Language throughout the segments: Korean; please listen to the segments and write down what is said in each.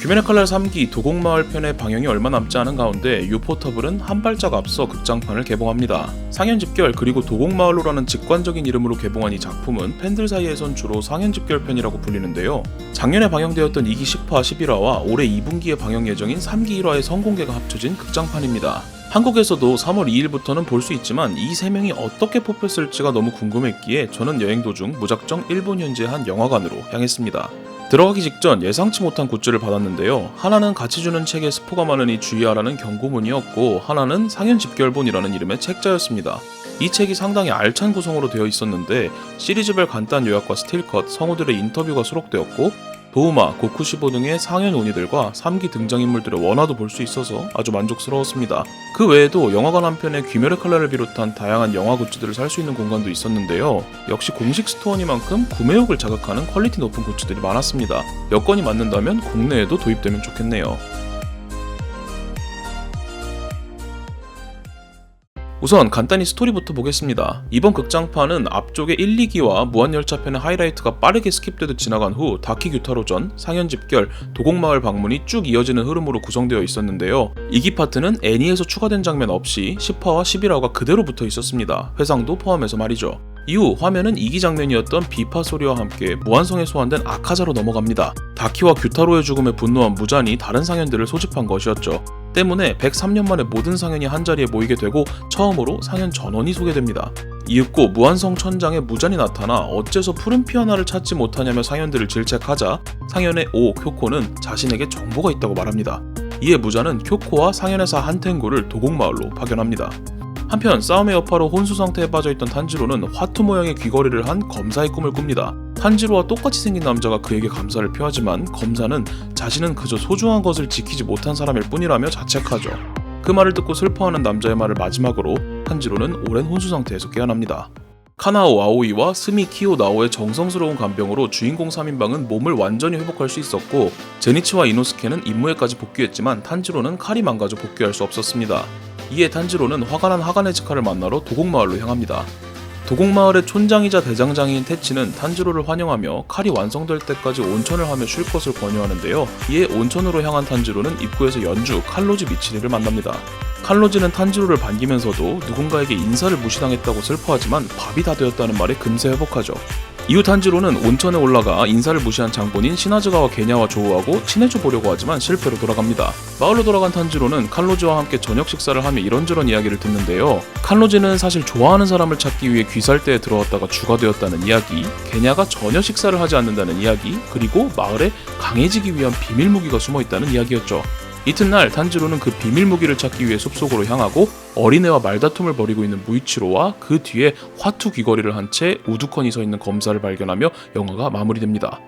귀멸의 칼날 3기 도곡마을 편의 방영이 얼마 남지 않은 가운데 유포터블은 한 발짝 앞서 극장판을 개봉합니다. 상현집결 그리고 도곡마을로라는 직관적인 이름으로 개봉한 이 작품은 팬들 사이에선 주로 상현집결편이라고 불리는데요. 작년에 방영되었던 2기 10화 11화와 올해 2분기에 방영 예정인 3기 1화의 선공개가 합쳐진 극장판입니다. 한국에서도 3월 2일부터는 볼 수 있지만 이 3명이 어떻게 뽑혔을지가 너무 궁금했기에 저는 여행 도중 무작정 일본 현지의 한 영화관으로 향했습니다. 들어가기 직전 예상치 못한 굿즈를 받았는데요. 하나는 같이 주는 책에 스포가 많으니 주의하라는 경고문이었고, 하나는 상현집결본이라는 이름의 책자였습니다. 이 책이 상당히 알찬 구성으로 되어 있었는데 시리즈별 간단 요약과 스틸컷, 성우들의 인터뷰가 수록되었고 도우마, 고쿠시보 등의 상현 오니들과 3기 등장인물들의 원화도 볼 수 있어서 아주 만족스러웠습니다. 그 외에도 영화관 한편에 귀멸의 칼날을 비롯한 다양한 영화 굿즈들을 살 수 있는 공간도 있었는데요. 역시 공식 스토어니만큼 구매욕을 자극하는 퀄리티 높은 굿즈들이 많았습니다. 여건이 맞는다면 국내에도 도입되면 좋겠네요. 우선 간단히 스토리부터 보겠습니다. 이번 극장판은 앞쪽의 1, 2기와 무한열차편의 하이라이트가 빠르게 스킵되듯 지나간 후 다키 규타로전, 상현집결, 도곡마을 방문이 쭉 이어지는 흐름으로 구성되어 있었는데요. 2기 파트는 애니에서 추가된 장면 없이 10화와 11화가 그대로 붙어 있었습니다. 회상도 포함해서 말이죠. 이후 화면은 2기 장면이었던 비파 소리와 함께 무한성에 소환된 아카자로 넘어갑니다. 다키와 규타로의 죽음에 분노한 무잔이 다른 상현들을 소집한 것이었죠. 때문에 103년 만에 모든 상현이 한자리에 모이게 되고 처음으로 상현 전원이 소개됩니다. 이윽고 무한성 천장에 무잔이 나타나 어째서 푸른 피 하나를 찾지 못하냐며 상현들을 질책하자 상현의 오 쿄코는 자신에게 정보가 있다고 말합니다. 이에 무잔은 쿄코와 상현의사 한텐구를 도곡마을로 파견합니다. 한편 싸움의 여파로 혼수 상태에 빠져있던 탄지로는 화투 모양의 귀걸이를 한 검사의 꿈을 꿉니다. 탄지로와 똑같이 생긴 남자가 그에게 감사를 표하지만 검사는 자신은 그저 소중한 것을 지키지 못한 사람일 뿐이라며 자책하죠. 그 말을 듣고 슬퍼하는 남자의 말을 마지막으로 탄지로는 오랜 혼수 상태에서 깨어납니다. 카나오 아오이와 스미 키오 나오의 정성스러운 간병으로 주인공 3인방은 몸을 완전히 회복할 수 있었고 제니치와 이노스케는 임무에까지 복귀했지만 탄지로는 칼이 망가져 복귀할 수 없었습니다. 이에 탄지로는 화가 난 하가네즈카를 만나러 도곡마을로 향합니다. 도곡마을의 촌장이자 대장장이인 테치는 탄지로를 환영하며 칼이 완성될 때까지 온천을 하며 쉴 것을 권유하는데요. 이에 온천으로 향한 탄지로는 입구에서 연주 칼로지 미치리를 만납니다. 칼로지는 탄지로를 반기면서도 누군가에게 인사를 무시당했다고 슬퍼하지만 밥이 다 되었다는 말에 금세 회복하죠. 이후 탄지로는 온천에 올라가 인사를 무시한 장본인 시나즈가와 게냐와 조우하고 친해져 보려고 하지만 실패로 돌아갑니다. 마을로 돌아간 탄지로는 칼로지와 함께 저녁 식사를 하며 이런저런 이야기를 듣는데요. 칼로지는 사실 좋아하는 사람을 찾기 위해 귀살대에 들어왔다가 쥐가 되었다는 이야기, 게냐가 전혀 식사를 하지 않는다는 이야기, 그리고 마을에 강해지기 위한 비밀 무기가 숨어있다는 이야기였죠. 이튿날 탄지로는 그 비밀 무기를 찾기 위해 숲속으로 향하고 어린애와 말다툼을 벌이고 있는 무이치로와 그 뒤에 화투 귀걸이를 한 채 우두커니 서 있는 검사를 발견하며 영화가 마무리됩니다.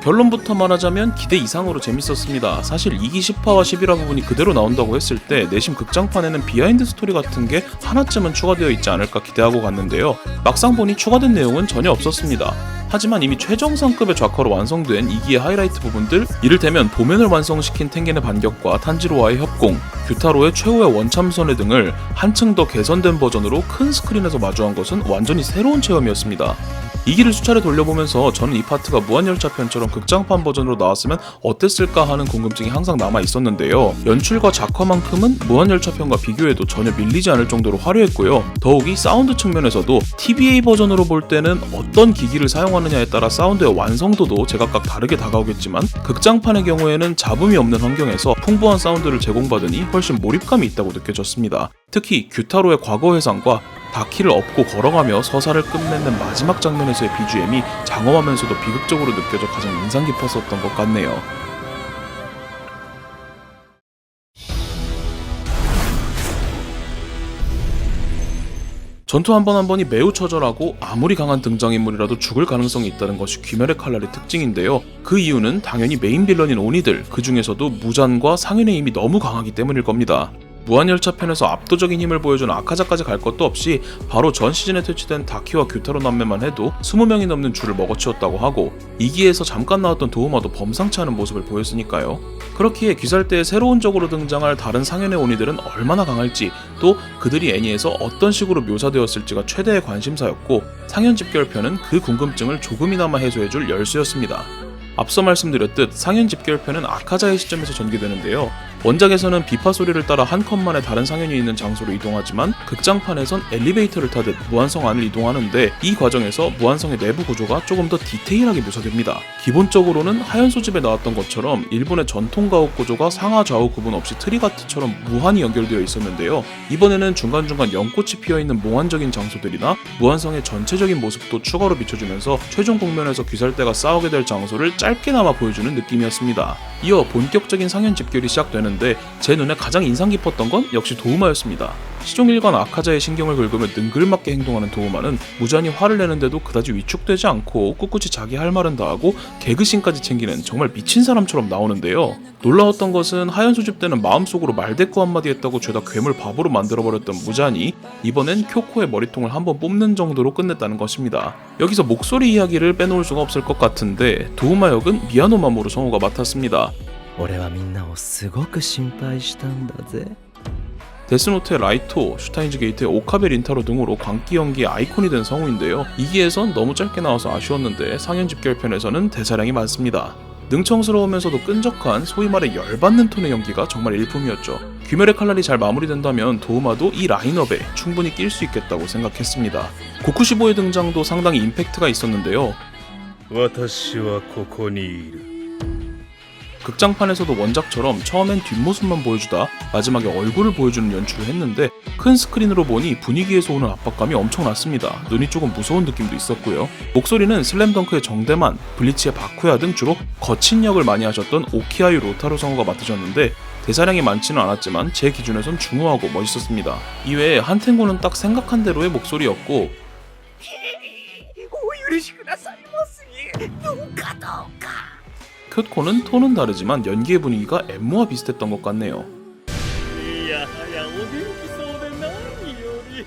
결론부터 말하자면 기대 이상으로 재밌었습니다. 사실 2기 10화와 11화 부분이 그대로 나온다고 했을 때 내심 극장판에는 비하인드 스토리 같은 게 하나쯤은 추가되어 있지 않을까 기대하고 갔는데요. 막상 보니 추가된 내용은 전혀 없었습니다. 하지만 이미 최정상급의 좌커로 완성된 2기의 하이라이트 부분들, 이를테면 도면을 완성시킨 텐겐의 반격과 탄지로와의 협공, 규타로의 최후의 원참선회 등을 한층 더 개선된 버전으로 큰 스크린에서 마주한 것은 완전히 새로운 체험이었습니다. 2기를 수차례 돌려보면서 저는 이 파트가 무한열차편처럼 극장판 버전으로 나왔으면 어땠을까 하는 궁금증이 항상 남아 있었는데요. 연출과 작화만큼은 무한열차편과 비교해도 전혀 밀리지 않을 정도로 화려했고요. 더욱이 사운드 측면에서도 TVA 버전으로 볼 때는 어떤 기기를 사용하느냐에 따라 사운드의 완성도도 제각각 다르게 다가오겠지만 극장판의 경우에는 잡음이 없는 환경에서 풍부한 사운드를 제공받으니 훨씬 몰입감이 있다고 느껴졌습니다. 특히 규타로의 과거 회상과 다키를 업고 걸어가며 서사를 끝맺는 마지막 장면에서의 BGM이 장엄하면서도 비극적으로 느껴져 가장 인상 깊었었던 것 같네요. 전투 한 번 한 번이 매우 처절하고 아무리 강한 등장인물이라도 죽을 가능성이 있다는 것이 귀멸의 칼날의 특징인데요. 그 이유는 당연히 메인 빌런인 오니들, 그 중에서도 무잔과 상윤의 힘이 너무 강하기 때문일 겁니다. 무한열차 편에서 압도적인 힘을 보여준 아카자까지 갈 것도 없이 바로 전 시즌에 퇴치된 다키와 규타로 남매만 해도 20명이 넘는 줄을 먹어치웠다고 하고 2기에서 잠깐 나왔던 도우마도 범상치 않은 모습을 보였으니까요. 그렇기에 귀살대에 새로운 적으로 등장할 다른 상현의 오니들은 얼마나 강할지, 또 그들이 애니에서 어떤 식으로 묘사되었을지가 최대의 관심사였고, 상현 집결편은 그 궁금증을 조금이나마 해소해줄 열쇠였습니다. 앞서 말씀드렸듯 상현 집결편은 아카자의 시점에서 전개되는데요. 원작에서는 비파 소리를 따라 한 컷만에 다른 상현이 있는 장소로 이동하지만 극장판에선 엘리베이터를 타듯 무한성 안을 이동하는데, 이 과정에서 무한성의 내부 구조가 조금 더 디테일하게 묘사됩니다. 기본적으로는 하연 소집에 나왔던 것처럼 일본의 전통 가옥 구조가 상하 좌우 구분 없이 트리가트처럼 무한히 연결되어 있었는데요. 이번에는 중간중간 연꽃이 피어있는 몽환적인 장소들이나 무한성의 전체적인 모습도 추가로 비춰주면서 최종 국면에서 귀살대가 싸우게 될 장소를 짧게나마 보여주는 느낌이었습니다. 이어 본격적인 상현 집결이 시작되는데 제 눈에 가장 인상 깊었던 건 역시 도우마였습니다. 시종일관 아카자의 신경을 긁으며 능글맞게 행동하는 도우마는 무지한히 화를 내는데도 그다지 위축되지 않고 꿋꿋이 자기 할 말은 다 하고 개그신까지 챙기는 정말 미친 사람처럼 나오는데요. 놀라웠던 것은 하연 소집 때는 마음속으로 말대꾸 한마디 했다고 죄다 괴물 바보로 만들어버렸던 무잔이 이번엔 쿄코의 머리통을 한번 뽑는 정도로 끝냈다는 것입니다. 여기서 목소리 이야기를 빼놓을 수가 없을 것 같은데 도우마 역은 미야노 마모루 성우가 맡았습니다. 俺はみんなをすごく心配したんだぜ。 데스노트의 라이토, 슈타인즈 게이트의 오카베 린타로 등으로 광기 연기의 아이콘이 된 성우인데요. 2기에선 너무 짧게 나와서 아쉬웠는데 상현 집결편에서는 대사량이 많습니다. 능청스러우면서도 끈적한 소위 말해 열받는 톤의 연기가 정말 일품이었죠. 귀멸의 칼날이 잘 마무리된다면 도우마도 이 라인업에 충분히 낄 수 있겠다고 생각했습니다. 고쿠시보의 등장도 상당히 임팩트가 있었는데요. 私はここにいる 극장판에서도 원작처럼 처음엔 뒷모습만 보여주다 마지막에 얼굴을 보여주는 연출을 했는데 큰 스크린으로 보니 분위기에서 오는 압박감이 엄청났습니다. 눈이 조금 무서운 느낌도 있었고요. 목소리는 슬램덩크의 정대만, 블리치의 바쿠야 등 주로 거친 역을 많이 하셨던 오키아유 로타로 성우가 맡으셨는데 대사량이 많지는 않았지만 제 기준에선 중후하고 멋있었습니다. 이외에 한텐고는 딱 생각한 대로의 목소리였고 큐코는 톤은 다르지만 연기의 분위기가 엠모와 비슷했던 것 같네요. いやはやお元気そうで何より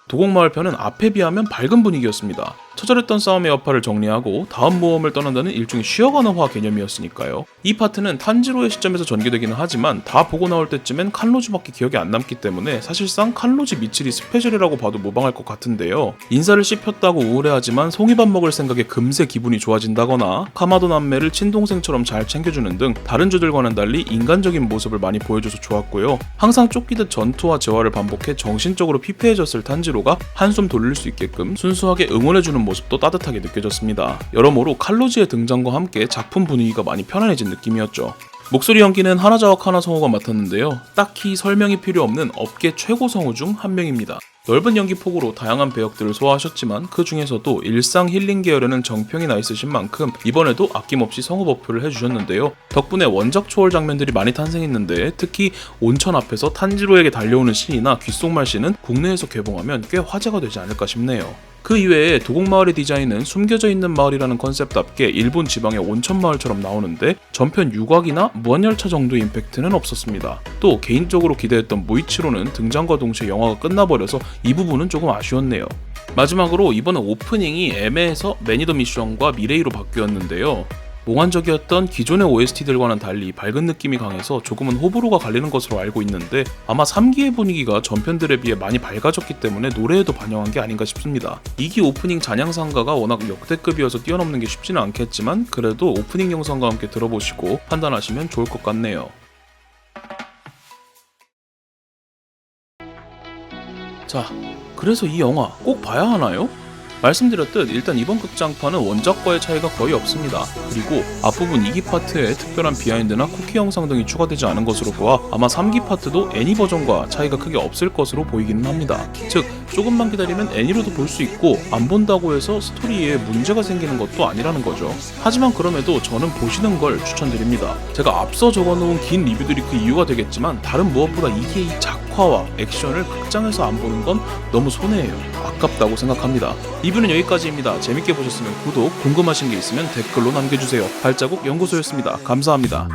도곡마을편은 앞에 비하면 밝은 분위기였습니다. 처절했던 싸움의 여파를 정리하고 다음 모험을 떠난다는 일종의 쉬어가는 화 개념이었으니까요. 이 파트는 탄지로의 시점에서 전개되기는 하지만 다 보고 나올 때쯤엔 칼로즈밖에 기억이 안 남기 때문에 사실상 칼로즈 미츠리 스페셜이라고 봐도 무방할 것 같은데요. 인사를 씹혔다고 우울해하지만 송이밥 먹을 생각에 금세 기분이 좋아진다거나 카마도 남매를 친동생처럼 잘 챙겨주는 등 다른 주들과는 달리 인간적인 모습을 많이 보여줘서 좋았고요. 항상 쫓기듯 전투와 재활을 반복해 정신적으로 피폐해졌을 탄지로가 한숨 돌릴 수 있게끔 순수하게 응원해주는 모습도 따뜻하게 느껴졌습니다. 여러모로 칼로즈의 등장과 함께 작품 분위기가 많이 편안해진 느낌이었죠. 목소리 연기는 하나자와 카나 성우가 맡았는데요. 딱히 설명이 필요 없는 업계 최고 성우 중 한 명입니다. 넓은 연기 폭으로 다양한 배역들을 소화하셨지만 그 중에서도 일상 힐링 계열에는 정평이 나 있으신 만큼 이번에도 아낌없이 성우 버프를 해주셨는데요. 덕분에 원작 초월 장면들이 많이 탄생했는데 특히 온천 앞에서 탄지로에게 달려오는 씬이나 귓속말 씬은 국내에서 개봉하면 꽤 화제가 되지 않을까 싶네요. 그 이외에 도곡마을의 디자인은 숨겨져 있는 마을이라는 컨셉답게 일본 지방의 온천마을처럼 나오는데 전편 유곽이나 무한열차 정도의 임팩트는 없었습니다. 또 개인적으로 기대했던 무이치로는 등장과 동시에 영화가 끝나버려서 이 부분은 조금 아쉬웠네요. 마지막으로 이번에 오프닝이 애매해서 매니더 미션과 미레이로 바뀌었는데요. 몽환적이었던 기존의 OST들과는 달리 밝은 느낌이 강해서 조금은 호불호가 갈리는 것으로 알고 있는데 아마 3기의 분위기가 전편들에 비해 많이 밝아졌기 때문에 노래에도 반영한 게 아닌가 싶습니다. 2기 오프닝 잔향상가가 워낙 역대급이어서 뛰어넘는 게 쉽지는 않겠지만 그래도 오프닝 영상과 함께 들어보시고 판단하시면 좋을 것 같네요. 자, 그래서 이 영화 꼭 봐야 하나요? 말씀드렸듯 일단 이번 극장판은 원작과의 차이가 거의 없습니다. 그리고 앞부분 2기 파트에 특별한 비하인드나 쿠키 영상 등이 추가되지 않은 것으로 보아 아마 3기 파트도 애니 버전과 차이가 크게 없을 것으로 보이기는 합니다. 즉 조금만 기다리면 애니로도 볼 수 있고 안 본다고 해서 스토리에 문제가 생기는 것도 아니라는 거죠. 하지만 그럼에도 저는 보시는 걸 추천드립니다. 제가 앞서 적어놓은 긴 리뷰들이 그 이유가 되겠지만 다른 무엇보다 이게 이 작품 역화와 액션을 극장에서 안 보는 건 너무 손해예요. 아깝다고 생각합니다. 리뷰는 여기까지입니다. 재밌게 보셨으면 구독, 궁금하신 게 있으면 댓글로 남겨주세요. 발자국 연구소였습니다. 감사합니다.